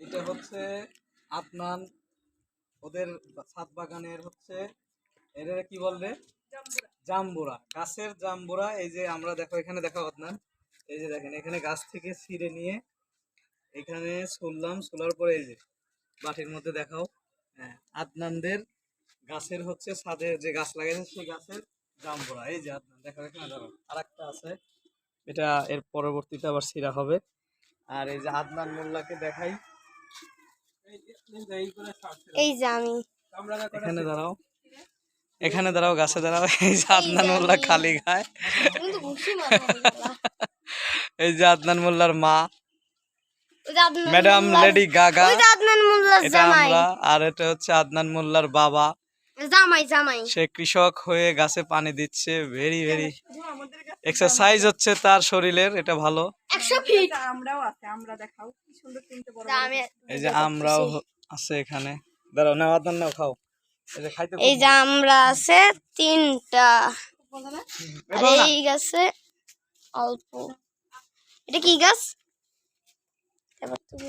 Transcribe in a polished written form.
এটা হচ্ছে আদনান, ওদের ছাদ বাগানের হচ্ছে এদের কি বলবে, জাম্বুরা, গাছের জাম্বুরা। এই যে আমরা দেখো এখানে দেখো আদনান, এই যে দেখেন এখানে গাছ থেকে ছিঁড়ে নিয়ে এখানে ছুললাম, ছুলার পরে এই যে বাটির মধ্যে দেখাও। হ্যাঁ, আদনানদের গাছের হচ্ছে ছাদে যে গাছ লাগাইছে সেই গাছের জাম্বুরা। এই যে আদনান দেখো এখানে ধরো আরেকটা আছে, এটা এর পরবর্তীতে আবার ছিঁড়া হবে। আর এই যে আদনান মোল্লাকে দেখাই, এই যে আমি এখানে দাঁড়াও, এখানে দাঁড়াও, গাছে দাঁড়াও। এই যে আদনান মোল্লা খালি খায়। তুমি তো ঘুষি মারো এই যে আদনান মোল্লার মা ওই যে আদনান ম্যাডাম মোল্লার লেডি গাগা, ওই যে আদনান মোল্লার এটা জামাই আমরা। আর এটা হচ্ছে আদনান মোল্লার বাবা, জামাই জামাই সে কৃষক হয়ে গাছে পানি দিচ্ছে। ভেরি ভেরি এক্সারসাইজ হচ্ছে তার শরীরের, এটা ভালো। 100 ফিট আমরাও আছে, আমরা দেখাও কি সুন্দর তিনটে বড় আমি এই যে আমরাও আছে এখানে, দাঁড়াও না আদনান নাও খাও। এই যে খাইতে এই যে আমরা আছে 3টা আর এই গাছে অল্প। এটা কি গাছ? এবার তুমি